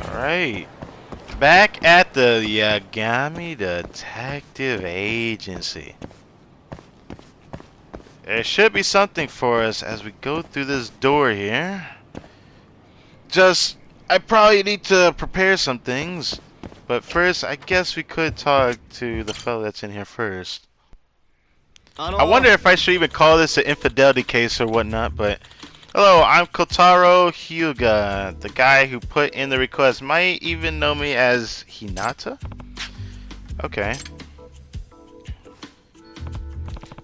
Alright. Back at the Yagami Detective Agency. There should be something for us as we go through this door here. I probably need to prepare some things. But first, I guess we could talk to the fellow that's in here first. I wonder if I should even call this an infidelity case or whatnot, but... Hello, I'm Kotaro Hyuga, the guy who put in the request. Might even know me as Hinata? Okay.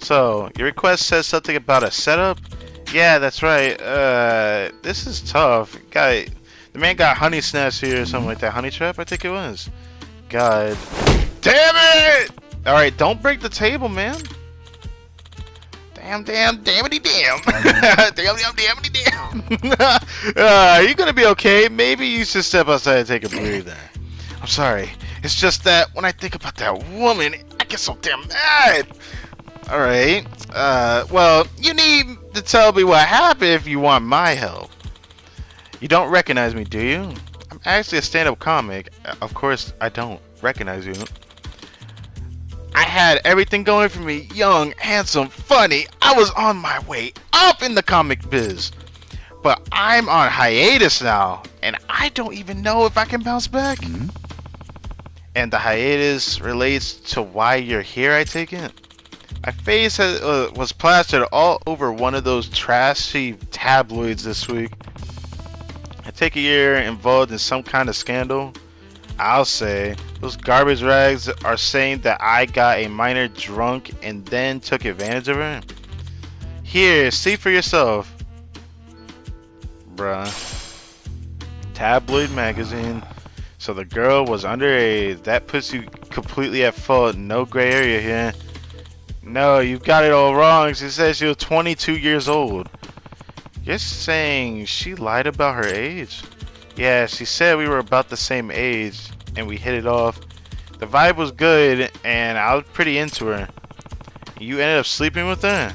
So, your request says something about a setup? Yeah, that's right. This is tough. The man got honey snatched here or something like that. Honey trap, I think it was. God. Damn it! Alright, don't break the table, man. Damn, dammity damn. Dammity damn. You gonna be okay? Maybe you should step outside and take a breather. I'm sorry. It's just that when I think about that woman, I get so damn mad. Alright. Well, you need to tell me what happened if you want my help. You don't recognize me, do you? I'm actually a stand-up comic. Of course, I don't recognize you. I had everything going for me. Young, handsome, funny. I was on my way up in the comic biz. But I'm on hiatus now, and I don't even know if I can bounce back. And the hiatus relates to why you're here, I take it? My face was plastered all over one of those trashy tabloids this week. I take it you're involved in some kind of scandal. I'll say those garbage rags are saying that I got a minor drunk and then took advantage of her. Here, see for yourself. Bruh. Tabloid magazine. So the girl was underage. That puts you completely at fault. No gray area here. No, you've got it all wrong. She said she was 22 years old. You're saying she lied about her age? Yeah, she said we were about the same age and we hit it off. The vibe was good and I was pretty into her. You ended up sleeping with her?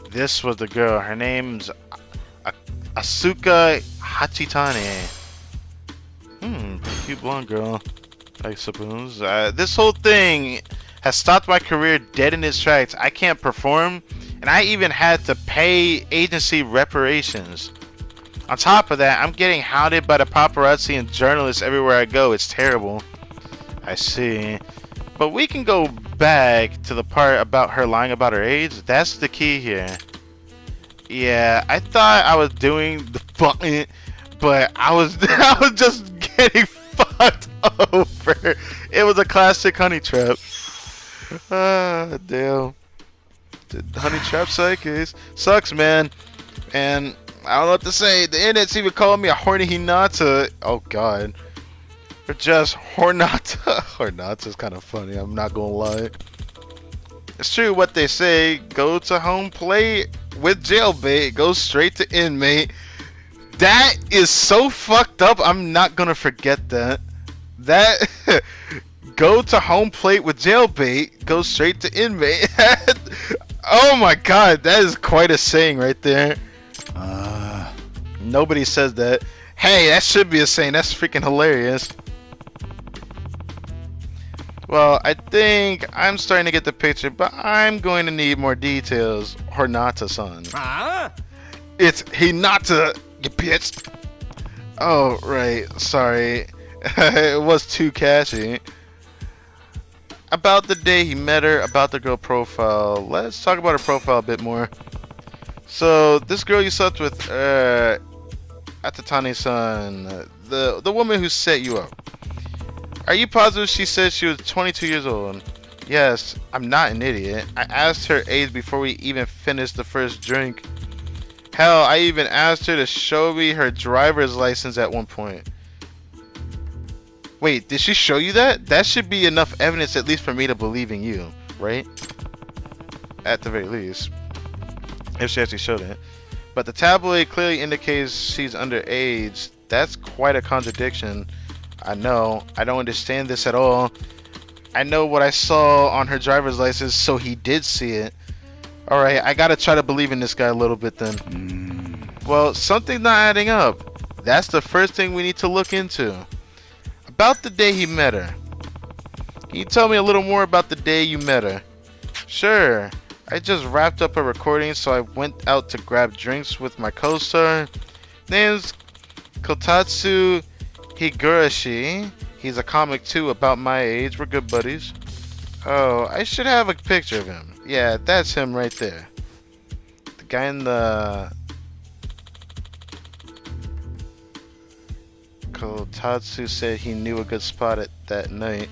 This was the girl. Her name's Asuka Hachitane. Cute blonde girl, I suppose. This whole thing has stopped my career dead in its tracks. I can't perform, and I even had to pay agency reparations. On top of that, I'm getting hounded by the paparazzi and journalists everywhere I go. It's terrible. I see. But we can go back to the part about her lying about her age. That's the key here. Yeah, I thought I was doing the fucking, but I was just getting fucked over. It was a classic honey trap. Ah, damn. The honey trap side case sucks, man. And I don't know what to say. The internet's even calling me a horny Hinata. Oh god. Or just Hornata. Hornata's kind of funny, I'm not gonna lie. It's true what they say. Go to home plate with jailbait. Go straight to inmate. That is so fucked up. I'm not gonna forget that. That go to home plate with jailbait. Go straight to inmate. Oh my god, that is quite a saying right there. Nobody says that. Hey, that should be a saying. That's freaking hilarious. Well, I think I'm starting to get the picture, but I'm going to need more details. Hornata-san. It's Hinata, you bitch. Oh, right. Sorry. It was too catchy. About the day he met her, about the girl profile. Let's talk about her profile a bit more. So, this girl you slept with, Atatane-san, the woman who set you up. Are you positive she said she was 22 years old? Yes, I'm not an idiot. I asked her age before we even finished the first drink. Hell, I even asked her to show me her driver's license at one point. Wait, did she show you that? That should be enough evidence at least for me to believe in you, right? At the very least. If she actually showed it. But the tabloid clearly indicates she's underage. That's quite a contradiction. I know. I don't understand this at all. I know what I saw on her driver's license, so he did see it. Alright, I gotta try to believe in this guy a little bit then. Well, something's not adding up. That's the first thing we need to look into. About the day he met her. Can you tell me a little more about the day you met her? Sure. I just wrapped up a recording, so I went out to grab drinks with my co-star. Name's Kotatsu Higurashi. He's a comic too, about my age. We're good buddies. Oh, I should have a picture of him. Yeah, that's him right there. The guy in the... Kotatsu said he knew a good spot at that night.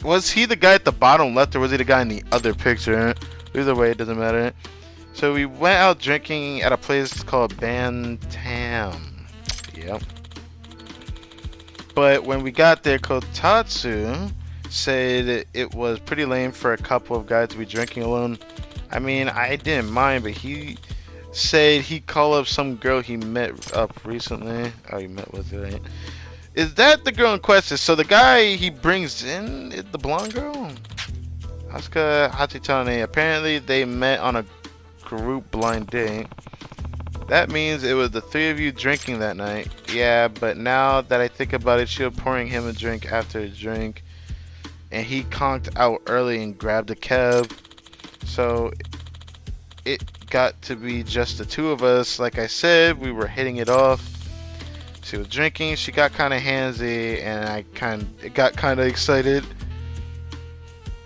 Was he the guy at the bottom left, or was he the guy in the other picture? Either way, it doesn't matter. So we went out drinking at a place called Bantam. Yep. But when we got there, Kotatsu said it was pretty lame for a couple of guys to be drinking alone. I mean, I didn't mind, but he said he called up some girl he met up recently. Oh, you met with her, right? Is that the girl in question? So the guy he brings in is the blonde girl? Asuka Hachitane. Apparently they met on a group blind date. That means it was the three of you drinking that night. Yeah, but now that I think about it, she was pouring him a drink after a drink. And he conked out early and grabbed a cab. So it got to be just the two of us. Like I said, we were hitting it off. She was drinking, she got kind of handsy, and I got kind of excited.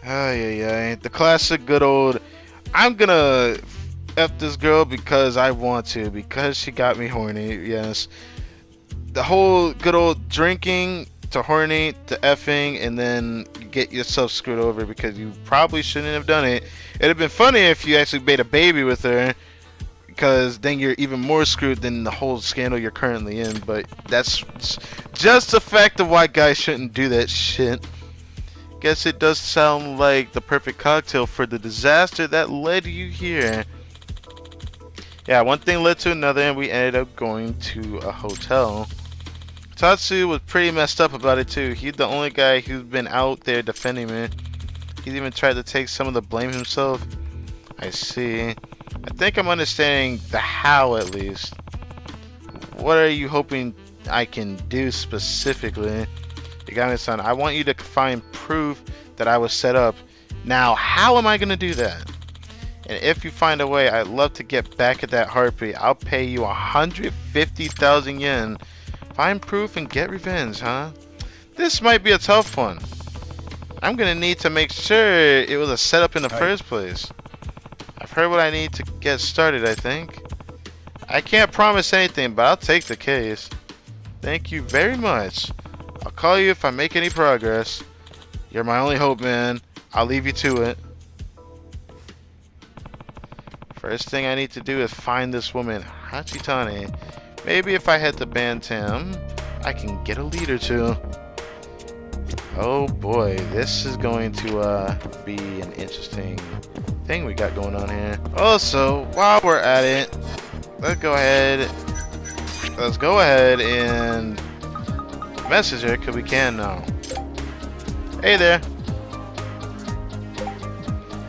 The classic good old, I'm gonna F this girl because I want to, because she got me horny. Yes. The whole good old drinking to horny to effing, and then you get yourself screwed over because you probably shouldn't have done it. It'd have been funny if you actually made a baby with her, because then you're even more screwed than the whole scandal you're currently in. But that's just the fact of why guys shouldn't do that shit. Guess it does sound like the perfect cocktail for the disaster that led you here. Yeah, one thing led to another, and we ended up going to a hotel. Tatsu was pretty messed up about it too. He's the only guy who's been out there defending me. He's even tried to take some of the blame himself. I see. I think I'm understanding the how, at least. What are you hoping I can do specifically? Yagami-san, I want you to find proof that I was set up. Now, how am I going to do that? And if you find a way, I'd love to get back at that harpy. I'll pay you 150,000 yen. Find proof and get revenge, huh? This might be a tough one. I'm going to need to make sure it was a setup in the first place. I've heard what I need to get started, I think. I can't promise anything, but I'll take the case. Thank you very much. I'll call you if I make any progress. You're my only hope, man. I'll leave you to it. First thing I need to do is find this woman, Hachitane. Maybe if I head to Bantam, I can get a lead or two. Oh boy, this is going to be an interesting thing we got going on here. Also, while we're at it, let's go ahead and message her, because we can now. Hey there.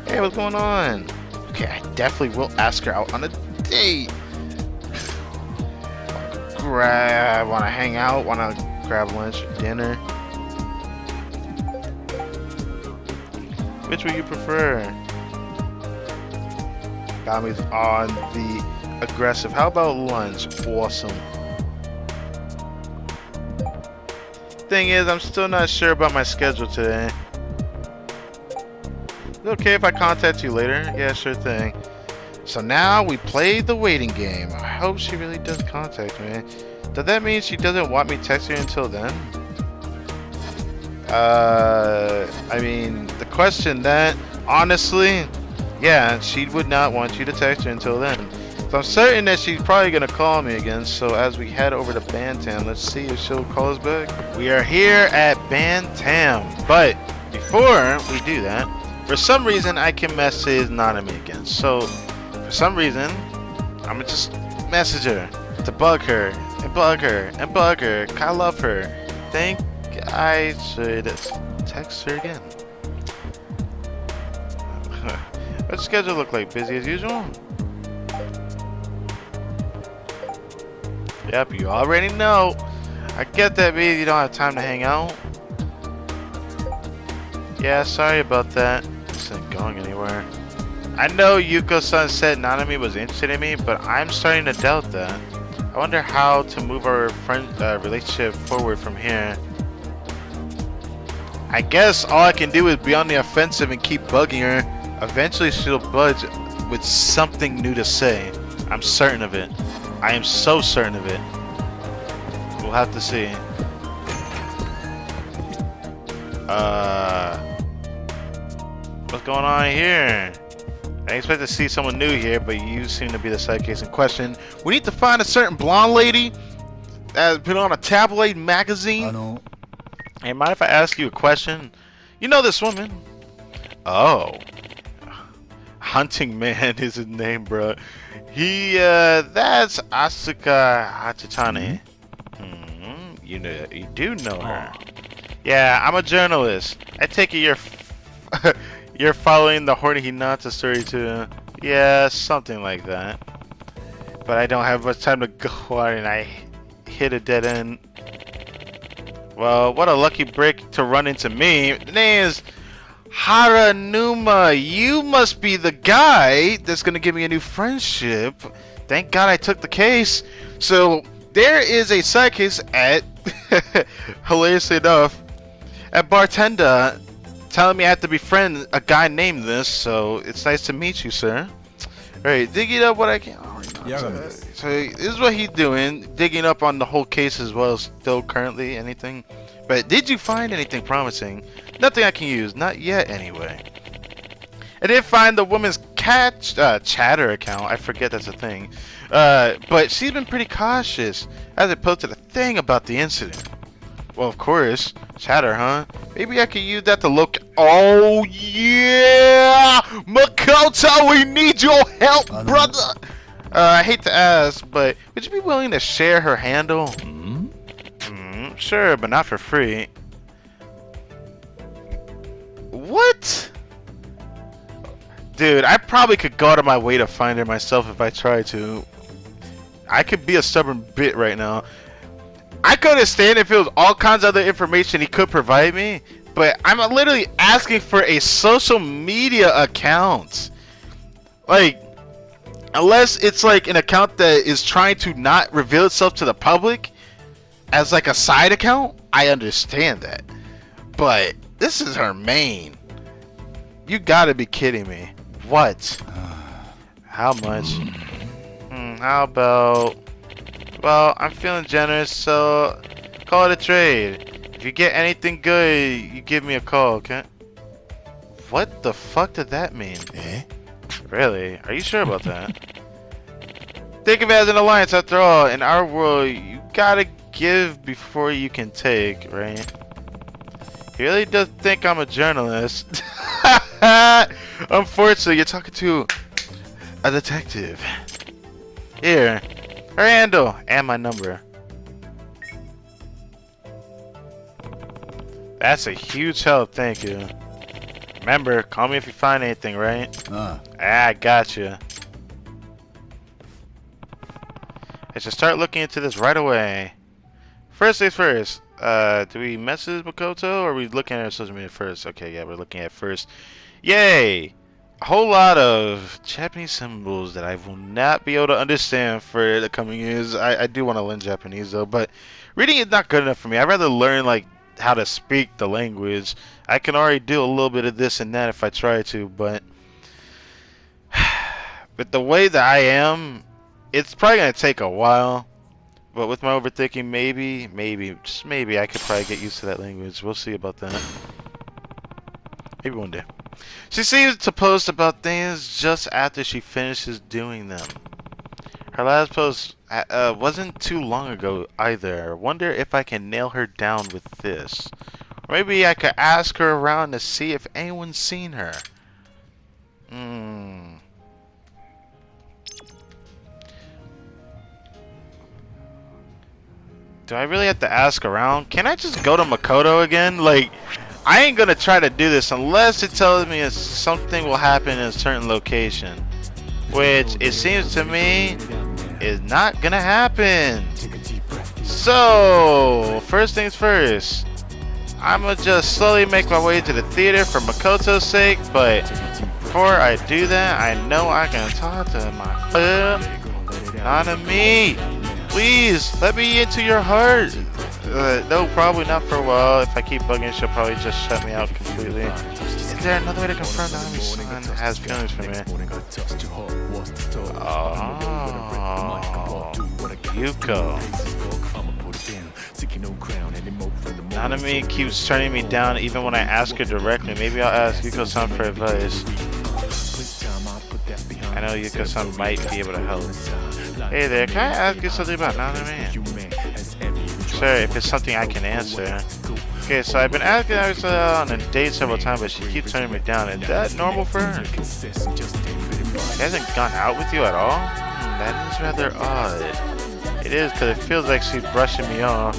Hey, what's going on? Okay, I definitely will ask her out on a date. Wanna hang out? Wanna grab lunch or dinner? Which would you prefer? Gami's on the aggressive. How about lunch? Awesome. Thing is, I'm still not sure about my schedule today. Is it okay if I contact you later? Yeah, sure thing. So now we play the waiting game. I hope she really does contact me. Does that mean she doesn't want me text her until then? I mean, the question that, honestly, yeah, she would not want you to text her until then. So I'm certain that she's probably going to call me again. So as we head over to Bantam, let's see if she'll call us back. We are here at Bantam. But before we do that, for some reason, I can message Nanami again. So for some reason, I'm going to just message her to bug her and bug her and bug her. I love her. Think I should text her again. What's the schedule look like? Busy as usual? Yep, you already know. I get that, baby. You don't have time to hang out. Yeah, sorry about that. This isn't going anywhere. I know Yuko-san said Nanami was interested in me, but I'm starting to doubt that. I wonder how to move our relationship forward from here. I guess all I can do is be on the offensive and keep bugging her. Eventually she'll budge with something new to say. I'm certain of it. I am so certain of it. We'll have to see. What's going on here? I expect to see someone new here, but you seem to be the side case in question. We need to find a certain blonde lady that's been on a tabloid magazine. Hey, mind if I ask you a question? You know this woman? Oh. Hunting Man is his name, bro. That's Asuka Hachitane. You do know her. Yeah, I'm a journalist. I take it you're following the horny Hinata story too. Yeah, something like that. But I don't have much time to go on and I hit a dead end. Well, what a lucky break to run into me. The name is Haranuma. You must be the guy that's gonna give me a new friendship. Thank God I took the case. So there is a side case at hilariously enough at bartender telling me I have to befriend a guy named this, so it's nice to meet you, sir. Alright, digging up what I can. So this is what he's doing, digging up on the whole case as well, still currently anything. But did you find anything promising? Nothing I can use, not yet anyway. I did find the woman's chatter account. I forget that's a thing. But she's been pretty cautious. Hasn't posted a thing about the incident. Well, of course. Chatter, huh? Maybe I could use that to look. Oh, yeah! Makoto, we need your help, brother! I hate to ask, but would you be willing to share her handle? Sure, but not for free. What? Dude, I probably could go out of my way to find her myself if I tried to. I could be a stubborn bit right now. I could understand if it was all kinds of other information he could provide me, but I'm literally asking for a social media account. Like, unless it's like an account that is trying to not reveal itself to the public as like a side account, I understand that. But this is her main. You gotta be kidding me. What? How much? How about... Well, I'm feeling generous, so call it a trade. If you get anything good, you give me a call, okay? What the fuck did that mean? Really? Are you sure about that? Think of it as an alliance after all. In our world, you gotta give before you can take, right? He really does think I'm a journalist. Unfortunately, you're talking to a detective. Here. Her handle and my number. That's a huge help, thank you. Remember, call me if you find anything, right? I gotcha. I should start looking into this right away. First things first. Do we message Makoto or are we looking at our social media first? Okay, yeah, we're looking at first. Yay! A whole lot of Japanese symbols that I will not be able to understand for the coming years. I do want to learn Japanese though, but reading is not good enough for me. I'd rather learn like how to speak the language. I can already do a little bit of this and that if I try to, but with the way that I am, it's probably gonna take a while. But with my overthinking, maybe, just maybe I could probably get used to that language. We'll see about that. Maybe one day. She seems to post about things just after she finishes doing them. Her last post wasn't too long ago either. I wonder if I can nail her down with this. Or maybe I could ask her around to see if anyone's seen her. Do I really have to ask around? Can I just go to Makoto again? Like, I ain't gonna try to do this unless it tells me something will happen in a certain location. Which, it seems to me, is not gonna happen. So, first things first. I'ma just slowly make my way to the theater for Makoto's sake, but before I do that, I know I can talk to my Nanami. Please, let me into your heart. No, probably not for a while. If I keep bugging, she'll probably just shut me out completely. Is there another way to confirm Nanami's son has feelings for me? Oh, Yuko. Nanami keeps turning me down even when I ask her directly. Maybe I'll ask Yuko-san for advice. I know Yuko-san might be able to help. Hey there, can I ask you something about Nanami? Sure, if it's something I can answer. Okay, so I've been asking her on a date several times, but she keeps turning me down. Is that normal for her? She hasn't gone out with you at all? That is rather odd. It is, because it feels like she's brushing me off.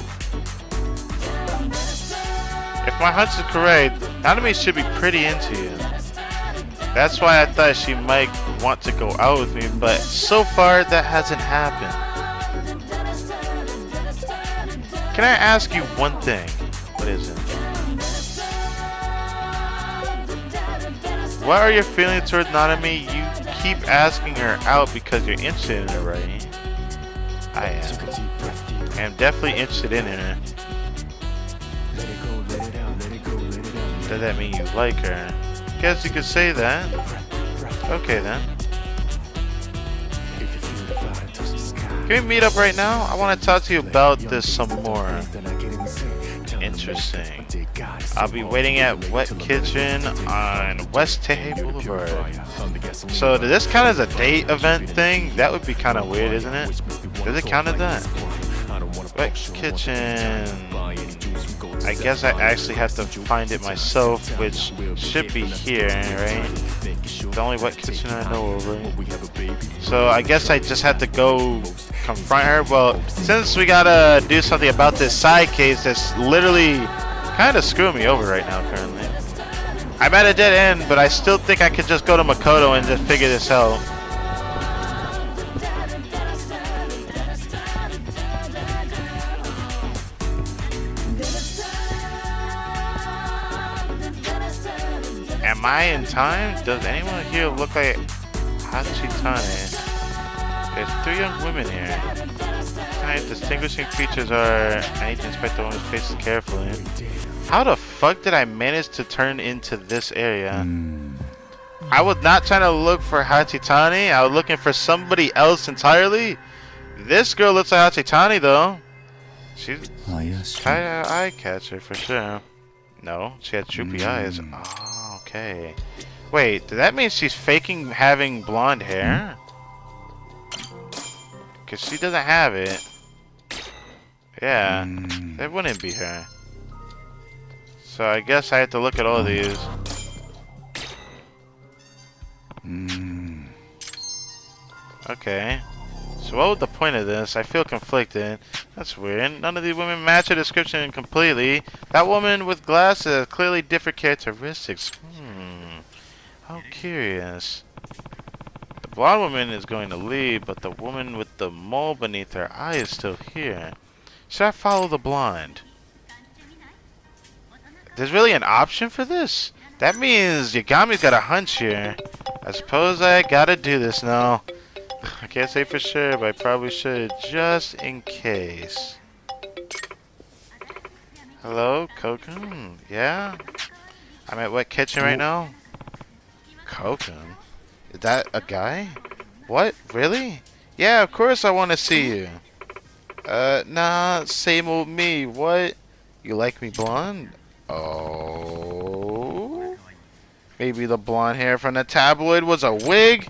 If my hunch is correct, Nanami should be pretty into you. That's why I thought she might want to go out with me, but so far that hasn't happened. Can I ask you one thing? What is it? What are your feelings towards Nanami? You keep asking her out because you're interested in her, right? I am. I am definitely interested in her. Does that mean you like her? Guess you could say that. Okay then. Can we meet up right now? I want to talk to you about this some more. Interesting. I'll be waiting at Wet Kitchen on West Tehe Boulevard. So does this count as a date event thing? That would be kind of weird, isn't it? Does it count as that? Wet Kitchen. I guess I actually have to find it myself, which should be here, right? The only Wet Kitchen I know of, right? So I guess I just have to go confront her. Well, since we gotta do something about this side case that's literally kind of screwing me over right now currently. I'm at a dead end, but I still think I could just go to Makoto and just figure this out. Am I in time? Does anyone here look like Hachitane? There's 3 young women here. Tonight's distinguishing features are... I need to inspect the woman's faces carefully. How the fuck did I manage to turn into this area? I was not trying to look for Hachitane. I was looking for somebody else entirely. This girl looks like Hachitane though. She's kind of eye catcher for sure. No, she had droopy eyes. Oh, okay. Wait, does that mean she's faking having blonde hair? Because she doesn't have it. Yeah, that wouldn't be her. So I guess I have to look at all these. Okay. So what was the point of this? I feel conflicted. That's weird. None of these women match her description completely. That woman with glasses has clearly different characteristics. How curious. The blonde woman is going to leave, but the woman with the mole beneath her eye is still here. Should I follow the blonde? There's really an option for this? That means Yagami's got a hunch here. I suppose I gotta do this now. I can't say for sure, but I probably should, just in case. Hello, Kokun? Yeah? I'm at Wet Kitchen right now? Kokun? Is that a guy? What? Really? Yeah, of course I want to see you. Nah, same old me. What? You like me blonde? Oh. Maybe the blonde hair from the tabloid was a wig?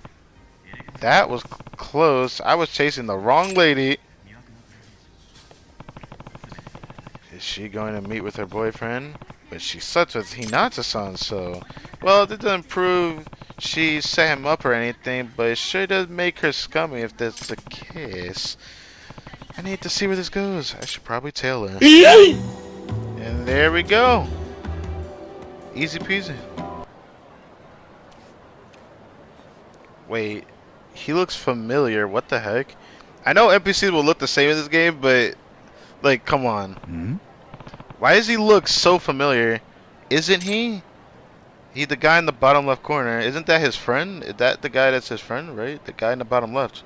That was close. I was chasing the wrong lady. Is she going to meet with her boyfriend? But she slept with Hinata-san, so... Well, that doesn't prove she set him up or anything, but it sure does make her scummy if that's the case. I need to see where this goes. I should probably tell her. And there we go. Easy peasy. Wait, he looks familiar. What the heck? I know NPCs will look the same in this game, but Like, come on. Why does he look so familiar? Isn't he? He the guy in the bottom left corner. Isn't that his friend? Is that the guy that's his friend, right? The guy in the bottom left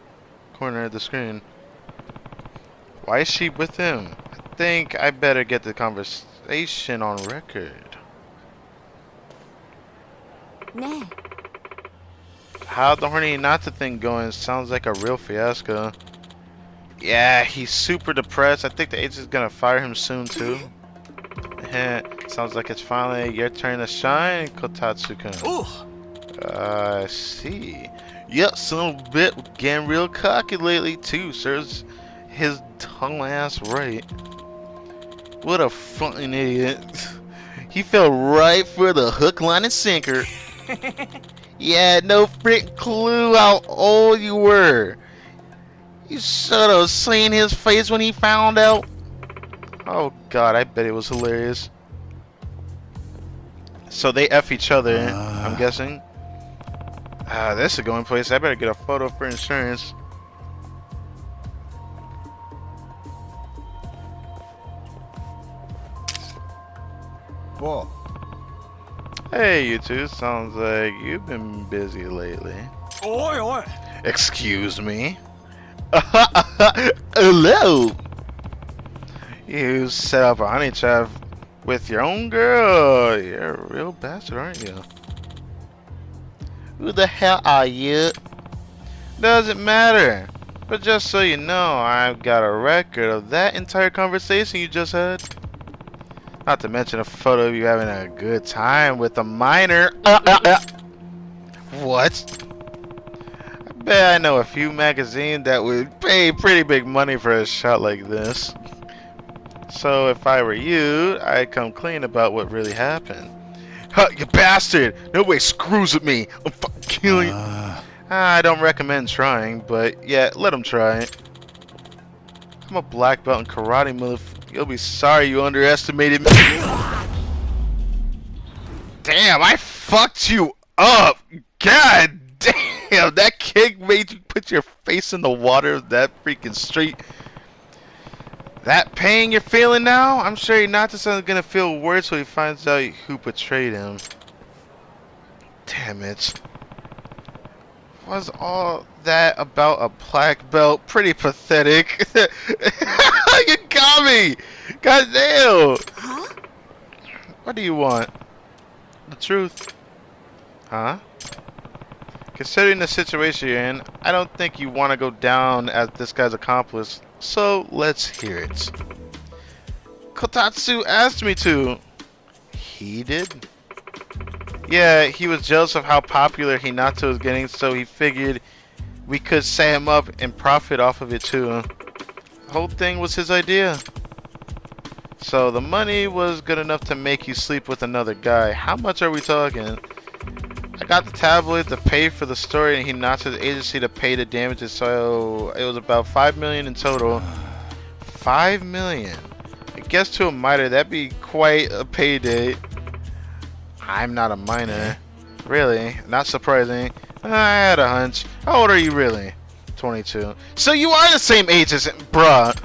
corner of the screen. Why is she with him? I think I better get the conversation on record. Nah. How the horny Hinata thing going? Sounds like a real fiasco. Yeah, he's super depressed. I think the agent's gonna fire him soon too. Sounds like it's finally your turn to shine, Kotatsu-kun. I see. Yep, son of a bit getting real cocky lately too. Serves his tongue ass right. What a fucking idiot. He fell right for the hook, line, and sinker. Yeah, no freaking clue how old you were. You should have seen his face when he found out. Oh god, I bet it was hilarious. So they F each other, I'm guessing. This is going place. I better get a photo for insurance. Whoa. Hey, you two. Sounds like you've been busy lately. Oi, oi. Excuse me. Hello. You set up a honey trap with your own girl. You're a real bastard, aren't you? Who the hell are you? Doesn't matter. But just so you know, I've got a record of that entire conversation you just had. Not to mention a photo of you having a good time with a minor. What? I bet I know a few magazines that would pay pretty big money for a shot like this. So if I were you, I'd come clean about what really happened. Huh, you bastard! Nobody screws with me! I'm fucking killing you! I don't recommend trying, but yeah, let him try it. I'm a black belt in karate, motherfucker. You'll be sorry you underestimated me. Damn, I fucked you up! God damn, that kick made you put your face in the water of that freaking street. That pain you're feeling now? I'm sure Hinata-san's gonna feel worse when he finds out who betrayed him. Damn it. Was all that about a black belt? Pretty pathetic. You got me! God damn! Huh? What do you want? The truth. Huh? Considering the situation you're in, I don't think you want to go down as this guy's accomplice. So, let's hear it. Kotatsu asked me to. He did? Yeah, he was jealous of how popular Hinata was getting, so he figured we could set him up and profit off of it too. The whole thing was his idea. So the money was good enough to make you sleep with another guy. How much are we talking? I got the tabloid to pay for the story and Hinata's agency to pay the damages, so it was about 5 million in total. 5 million. I guess to a minor that'd be quite a payday. I'm not a minor. Really? Not surprising. I had a hunch. How old are you really? 22. So you are the same age as bruh.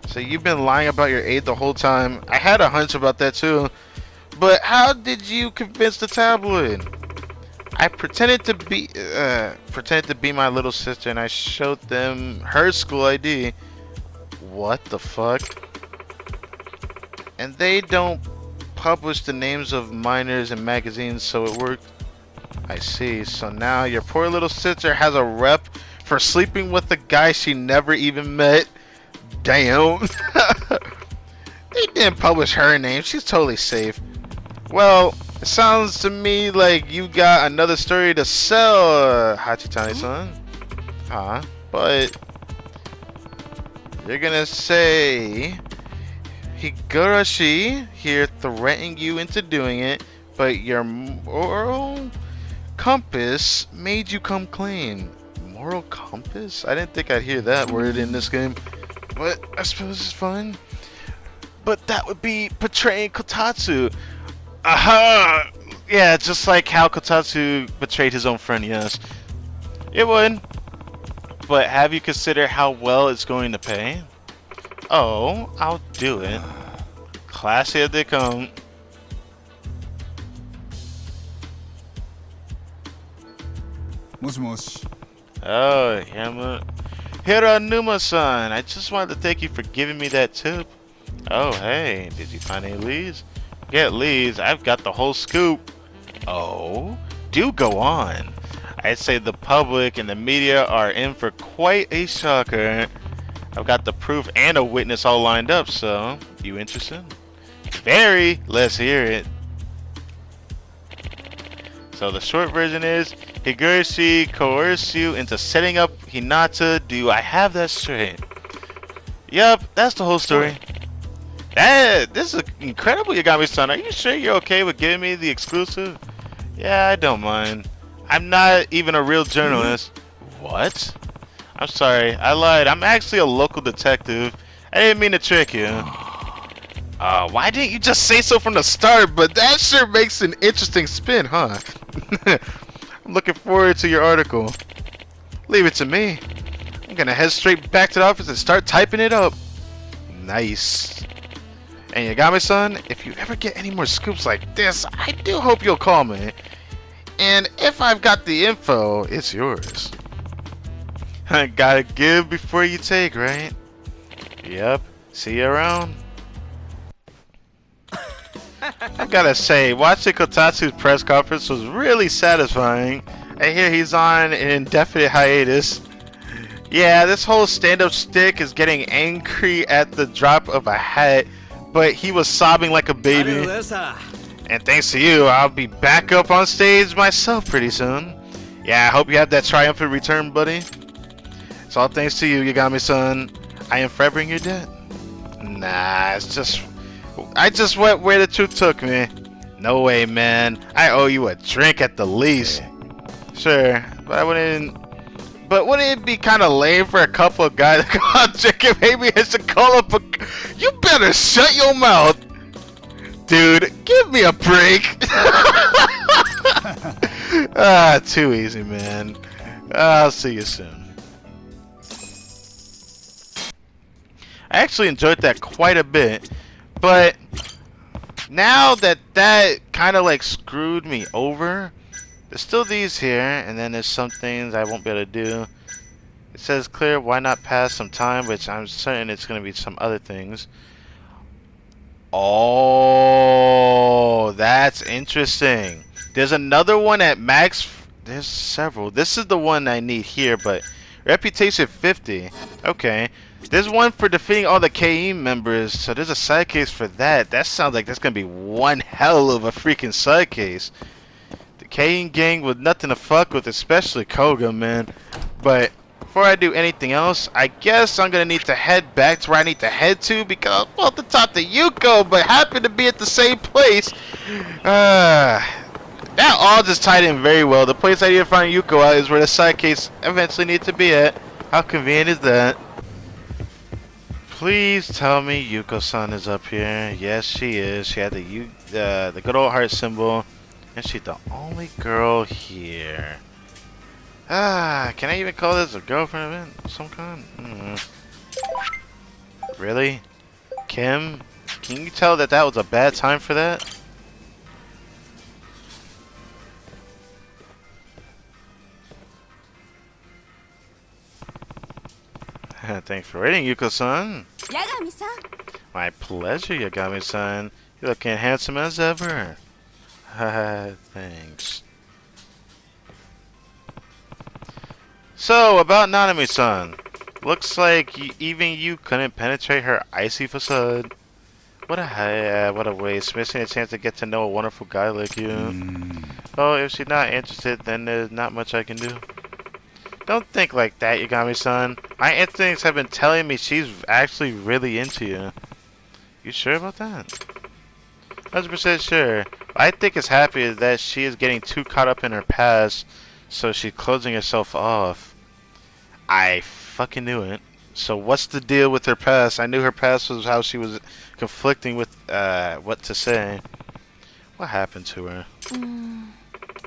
So you've been lying about your age the whole time. I had a hunch about that too. But how did you convince the tabloid? I pretended to be my little sister and I showed them her school ID. What the fuck? And they don't publish the names of minors in magazines, so it worked. I see. So now your poor little sister has a rep for sleeping with a guy she never even met. Damn. They didn't publish her name. She's totally safe. Well, it sounds to me like you got another story to sell, Hachitani-san. Huh? But you're gonna say Higurashi here threatening you into doing it, but your moral compass made you come clean. Moral compass? I didn't think I'd hear that word in this game, but I suppose it's fine. But that would be betraying Kotatsu. Aha! Yeah, just like how Kotatsu betrayed his own friend, yes. It would. But have you considered how well it's going to pay? Oh, I'll do it. Classy as they come. Moshi. Oh, Hiranuma-san, I just wanted to thank you for giving me that tip. Oh, hey, did you find any leads? Get leads, I've got the whole scoop. Oh, do go on. I'd say the public and the media are in for quite a shocker. I've got the proof and a witness all lined up, so, you interested? Very, let's hear it. So the short version is, Higurashi coerced you into setting up Hinata. Do I have that straight? Yup, that's the whole story. This is incredible, Yagami-san. Are you sure you're okay with giving me the exclusive? Yeah, I don't mind. I'm not even a real journalist. What? I'm sorry, I lied. I'm actually a local detective. I didn't mean to trick you. Why didn't you just say so from the start? But that sure makes an interesting spin, huh? I'm looking forward to your article. Leave it to me. I'm gonna head straight back to the office and start typing it up. Nice. And Yagami-san, if you ever get any more scoops like this, I do hope you'll call me. And if I've got the info, it's yours. Gotta give before you take, right? Yep. See you around. I gotta say, watching Kotatsu's press conference was really satisfying. I hear he's on an indefinite hiatus. Yeah, this whole stand-up stick is getting angry at the drop of a hat, but he was sobbing like a baby. And thanks to you, I'll be back up on stage myself pretty soon. Yeah, I hope you have that triumphant return, buddy. It's all thanks to you, Yagami-san. I am forever in your debt. Nah, it's just... I just went where the truth took me. No way, man. I owe you a drink at the least. Sure, but I wouldn't... But wouldn't it be kind of lame for a couple of guys to go out drinking? Maybe I should call up a... You better shut your mouth. Dude, give me a break. Too easy, man. I'll see you soon. I actually enjoyed that quite a bit, but now that kind of like screwed me over, there's still these here, and then there's some things I won't be able to do. It says clear, why not pass some time, which I'm certain it's going to be some other things. Oh, that's interesting. There's another one at max. There's several. This is the one I need here, but reputation 50. Okay. There's one for defeating all the KE members, so there's a side case for that. That sounds like that's gonna be one hell of a freaking side case. The KE gang with nothing to fuck with, especially Koga, man. But before I do anything else, I guess I'm gonna need to head back to where I need to head to because I'm well, to talk to Yuko, but happen to be at the same place. That all just tied in very well. The place I need to find Yuko at is where the side case eventually needs to be at. How convenient is that? Please tell me Yuko-san is up here. Yes, she is. She had the good old heart symbol, and she's the only girl here. Can I even call this a girlfriend event of some kind? Really? Kim? Can you tell that was a bad time for that? Thanks for waiting, Yuko-san. Yagami-san. My pleasure, Yagami-san. You're looking handsome as ever. Thanks. So, about Nanami-san. Looks like even you couldn't penetrate her icy facade. What a waste. Missing a chance to get to know a wonderful guy like you. Oh, if she's not interested, then there's not much I can do. Don't think like that, Yagami-san. My instincts have been telling me she's actually really into you. You sure about that? 100% sure. I think it's happy that she is getting too caught up in her past, so she's closing herself off. I fucking knew it. So what's the deal with her past? I knew her past was how she was conflicting with what to say. What happened to her?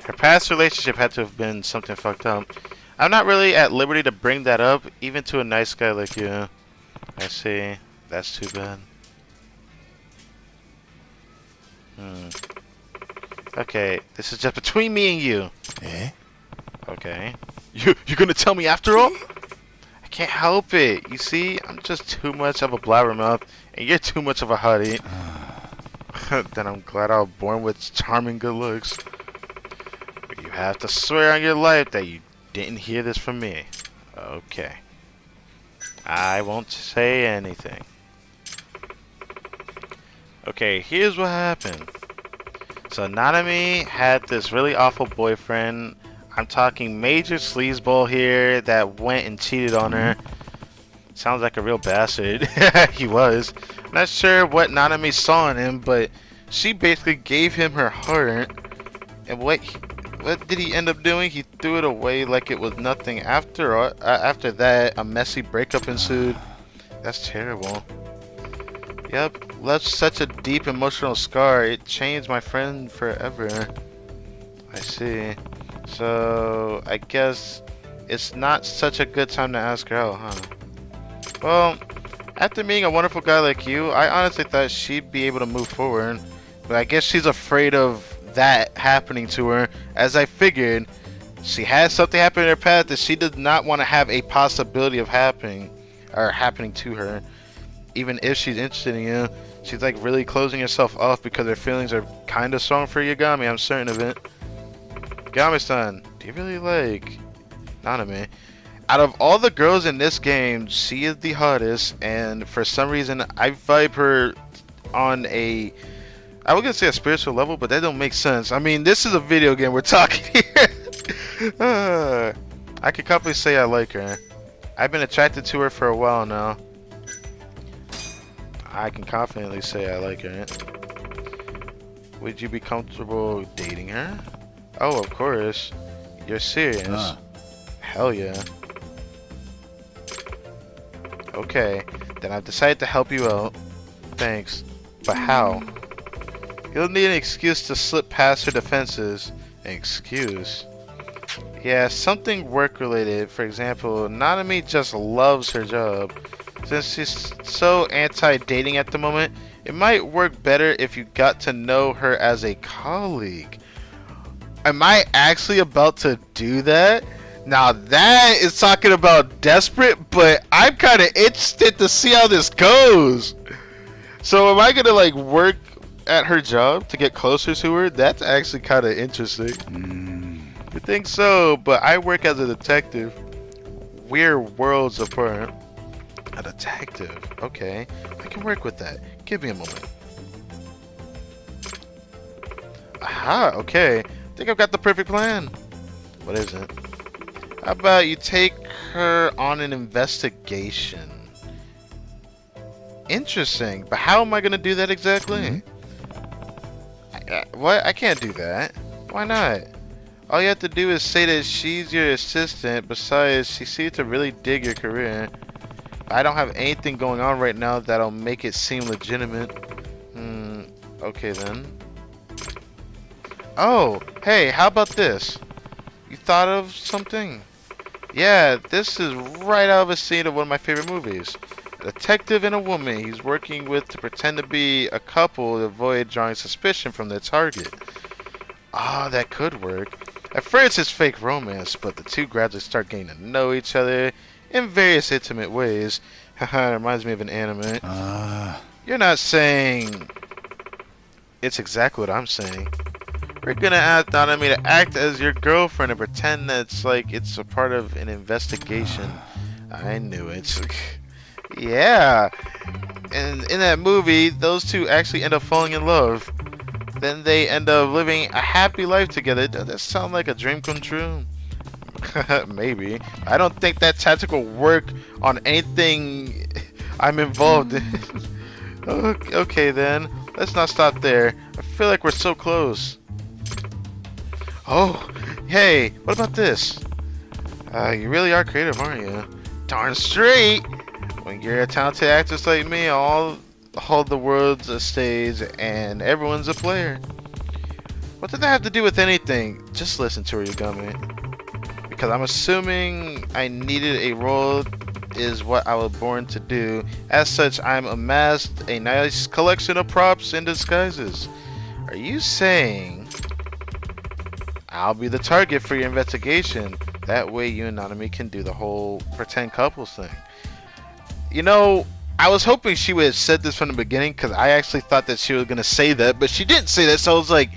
Her past relationship had to have been something fucked up. I'm not really at liberty to bring that up, even to a nice guy like you. I see. That's too bad. Okay, this is just between me and you. Eh? Okay. You're gonna tell me after all? I can't help it. You see, I'm just too much of a blabbermouth, and you're too much of a hottie. Then I'm glad I was born with charming good looks. But you have to swear on your life that you didn't hear this from me. Okay. I won't say anything. Okay, here's what happened. So Nanami had this really awful boyfriend. I'm talking major sleazeball here that went and cheated on her. Sounds like a real bastard. He was. Not sure what Nanami saw in him, but she basically gave him her heart. And what did he end up doing? He threw it away like it was nothing. After that, a messy breakup ensued. That's terrible. Yep, left such a deep emotional scar. It changed my friend forever. I see. So, I guess it's not such a good time to ask her out, huh? Well, after meeting a wonderful guy like you, I honestly thought she'd be able to move forward. But I guess she's afraid of that happening to her. As I figured, she had something happen in her past that she did not want to have a possibility of happening to her. Even if she's interested in you, she's like really closing herself off because her feelings are kind of strong for Yagami. I'm certain of it. Yagami-san, do you really like Nanami? Out of all the girls in this game, she is the hottest, and for some reason, I vibe her on a, I was gonna say a spiritual level, but that don't make sense. I mean, this is a video game we're talking here. I could confidently say I like her. I've been attracted to her for a while now. I can confidently say I like her. Would you be comfortable dating her? Oh, of course. You're serious? Hell yeah. Okay, then I've decided to help you out. Thanks. But how? You'll need an excuse to slip past her defenses. An excuse? Yeah, something work-related. For example, Nanami just loves her job. Since she's so anti-dating at the moment, it might work better if you got to know her as a colleague. Am I actually about to do that? Now that is talking about desperate, but I'm kind of interested to see how this goes. So am I gonna like work at her job to get closer to her? That's actually kind of interesting. You think so, but I work as a detective. We're worlds apart. A detective, okay. I can work with that. Give me a moment. Aha, okay. I think I've got the perfect plan. What is it? How about you take her on an investigation? Interesting, but how am I gonna do that exactly? What? I can't do that. Why not? All you have to do is say that she's your assistant. Besides, she seems to really dig your career. I don't have anything going on right now that'll make it seem legitimate. Okay then. Oh, hey, how about this? You thought of something? Yeah, this is right out of a scene of one of my favorite movies. A detective and a woman he's working with to pretend to be a couple to avoid drawing suspicion from their target. Ah, that could work. At first it's fake romance, but the two gradually start getting to know each other in various intimate ways. Haha, it reminds me of an anime. You're not saying... It's exactly what I'm saying. We're gonna ask Nanami to act as your girlfriend and pretend that it's a part of an investigation. I knew it. Yeah. And in that movie, those two actually end up falling in love. Then they end up living a happy life together. Does that sound like a dream come true? Maybe. I don't think that tactic will work on anything I'm involved in. Okay then. Let's not stop there. I feel like we're so close. Oh, hey, what about this? You really are creative, aren't you? Darn straight! When you're a talented actress like me, all the world's a stage and everyone's a player. What did that have to do with anything? Just listen to her, Yagami. Because I'm assuming I needed a role is what I was born to do. As such, I'm amassed a nice collection of props and disguises. Are you saying I'll be the target for your investigation? That way you and Nanami can do the whole pretend couples thing. You know, I was hoping she would have said this from the beginning, because I actually thought that she was going to say that, but she didn't say that, so I was like,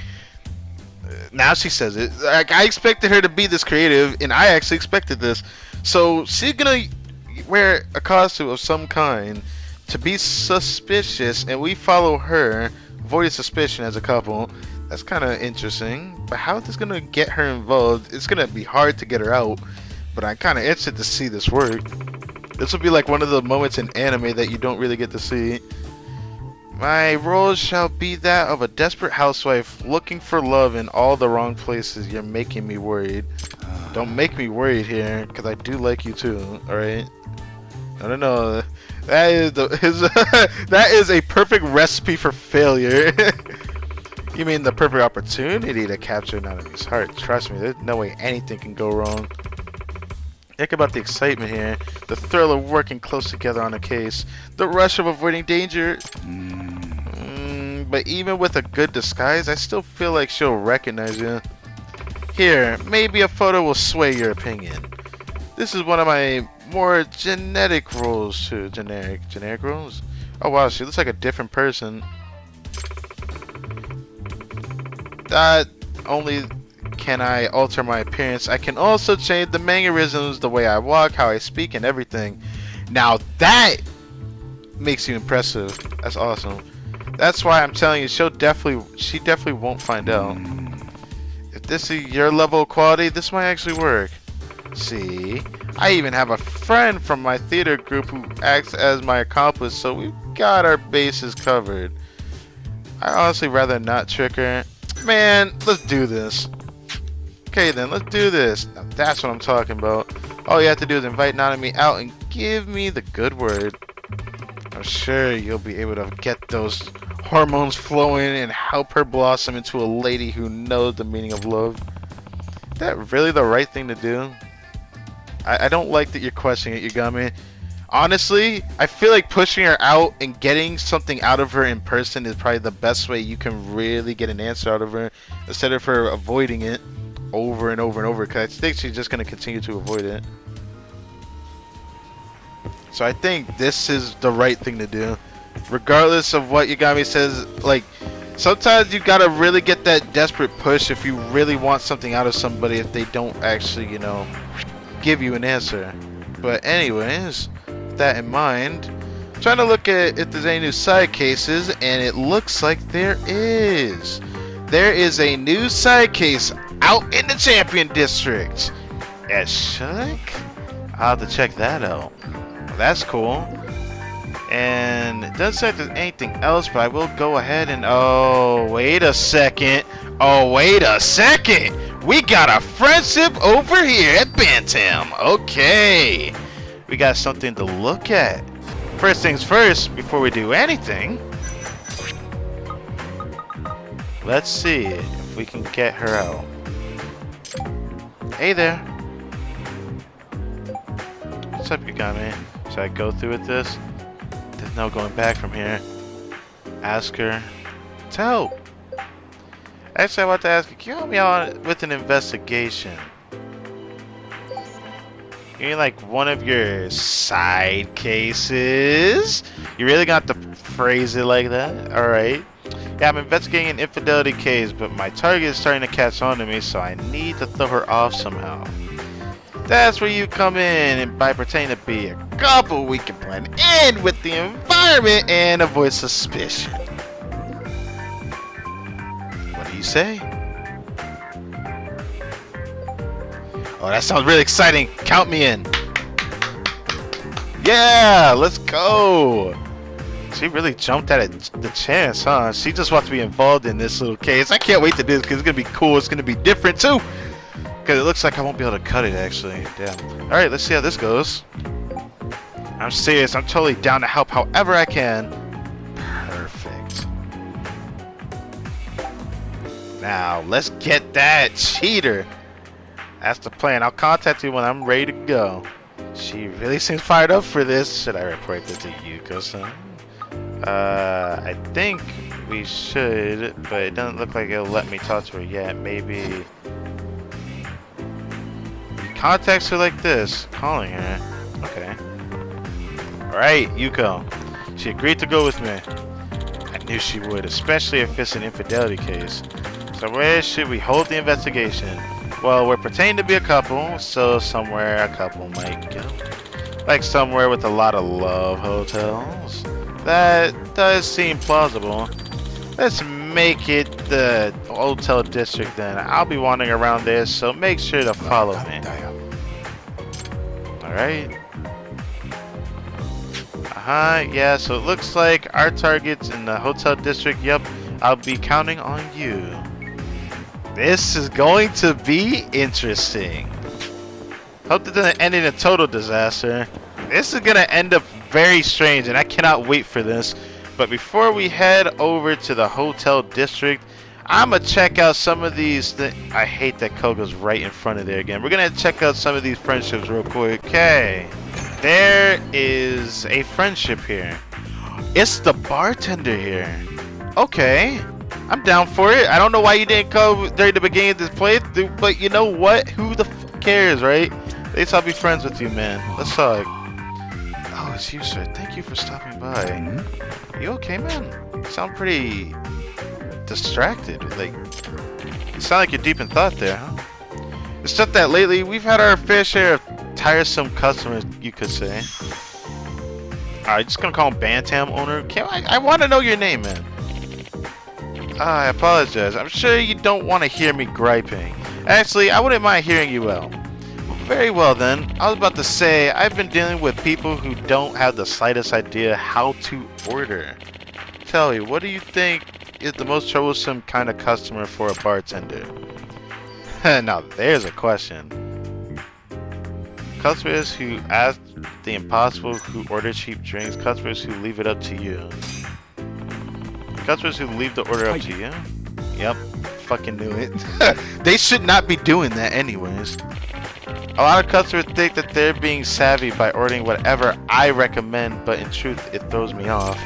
now she says it. Like, I expected her to be this creative, and I actually expected this. So she's gonna wear a costume of some kind to be suspicious, and we follow her, avoiding suspicion as a couple. That's kind of interesting. But how is this gonna get her involved? It's gonna be hard to get her out, but I'm kind of interested to see this work. This will be like one of the moments in anime that you don't really get to see. My role shall be that of a desperate housewife looking for love in all the wrong places. You're making me worried. Don't make me worried here, because I do like you too, alright? No. That is that is a perfect recipe for failure. You mean the perfect opportunity to capture Nanami's heart. Trust me, there's no way anything can go wrong. Think about the excitement here, the thrill of working close together on a case, the rush of avoiding danger. But even with a good disguise, I still feel like she'll recognize you. Here, maybe a photo will sway your opinion. This is one of my more genetic roles too. Generic roles? Oh wow, she looks like a different person. Not only can I alter my appearance, I can also change the mannerisms, the way I walk, how I speak, and everything. Now that makes you impressive. That's awesome. That's why I'm telling you, she definitely won't find out. If this is your level of quality, this might actually work. See, I even have a friend from my theater group who acts as my accomplice, so we've got our bases covered. I'd honestly rather not trick her. Man, let's do this. Okay then, let's do this. Now, that's what I'm talking about. All you have to do is invite Nanami out and give me the good word. I'm sure you'll be able to get those hormones flowing and help her blossom into a lady who knows the meaning of love. Is that really the right thing to do? I don't like that you're questioning it, Yagami. Honestly, I feel like pushing her out and getting something out of her in person is probably the best way you can really get an answer out of her, instead of her avoiding it over and over and over, because I think she's just going to continue to avoid it. So I think this is the right thing to do. Regardless of what Yagami says, like, sometimes you gotta really get that desperate push if you really want something out of somebody if they don't actually, you know, give you an answer. But anyways, with that in mind, I'm trying to look at if there's any new side cases, and it looks like there is. There is a new side case out in the Champion District at Shuk. I'll have to check that out. Well, that's cool. And it doesn't say if there's anything else, but I will go ahead and... Oh, wait a second. We got a friendship over here at Bantam. Okay. We got something to look at. First things first, before we do anything, let's see if we can get her out. Hey there. What's up, Yagami? Should I go through with this? There's no going back from here. Ask her to help. Actually, I want to ask you, can you help me out with an investigation? You mean like one of your side cases? You really got to phrase it like that? Alright. Yeah, I'm investigating an infidelity case, but my target is starting to catch on to me, so I need to throw her off somehow. That's where you come in, and by pretending to be a couple, we can blend in with the environment and avoid suspicion. What do you say? Oh, that sounds really exciting. Count me in. Yeah, let's go. She really jumped at it, the chance, huh? She just wants to be involved in this little case. I can't wait to do this because it's going to be cool. It's going to be different too. Because it looks like I won't be able to cut it, actually. Damn. Alright, let's see how this goes. I'm serious. I'm totally down to help however I can. Perfect. Now, let's get that cheater. That's the plan. I'll contact you when I'm ready to go. She really seems fired up for this. Should I report this to Yuko-san? I think we should, but it doesn't look like it'll let me talk to her yet. Maybe contacts her like this, calling her. Okay. Alright, Yuko. She agreed to go with me. I knew she would, especially if it's an infidelity case. So where should we hold the investigation? Well, we're pretending to be a couple, so somewhere a couple might go. Like somewhere with a lot of love hotels. That does seem plausible. Let's make it the hotel district then. I'll be wandering around there, so make sure to follow me. Alright. Yeah, so it looks like our target's in the hotel district. Yep, I'll be counting on you. This is going to be interesting. Hope that doesn't end in a total disaster. This is gonna end up very strange, and I cannot wait for this. But before we head over to the hotel district, I'm gonna check out some of these. I hate that Kogo's right in front of there again. We're gonna check out some of these friendships real quick. Okay, there is a friendship here. It's the bartender here. Okay, I'm down for it. I don't know why you didn't come during the beginning of this playthrough, but you know what? Who the f cares, right? At least I'll be friends with you, man. Let's talk. Oh, it's you, sir. Thank you for stopping by. You okay, man? You sound pretty distracted. Like, you sound like you're deep in thought there, huh? It's just that lately we've had our fair share of tiresome customers, you could say. Alright, just gonna call him Bantam owner. I want to know your name, man. I apologize. I'm sure you don't want to hear me griping. Actually, I wouldn't mind hearing you out. Very well then. I was about to say, I've been dealing with people who don't have the slightest idea how to order. Tell me, what do you think is the most troublesome kind of customer for a bartender? Now there's a question. Customers who ask the impossible, who order cheap drinks, customers who leave it up to you. Customers who leave the order up to you? Yep, fucking knew it. They should not be doing that anyways. A lot of customers think that they're being savvy by ordering whatever I recommend, but in truth, it throws me off.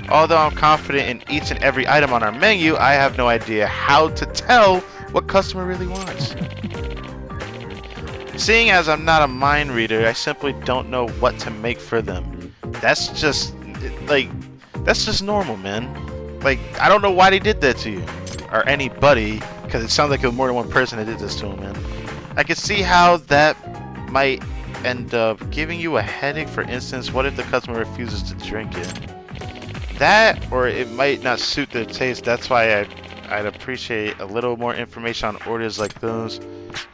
Although I'm confident in each and every item on our menu, I have no idea how to tell what customer really wants. Seeing as I'm not a mind reader, I simply don't know what to make for them. That's just normal, man. Like, I don't know why they did that to you. Or anybody, because it sounds like it was more than one person that did this to him, man. I can see how that might end up giving you a headache. For instance, what if the customer refuses to drink it? That, or it might not suit their taste. That's why I'd appreciate a little more information on orders like those.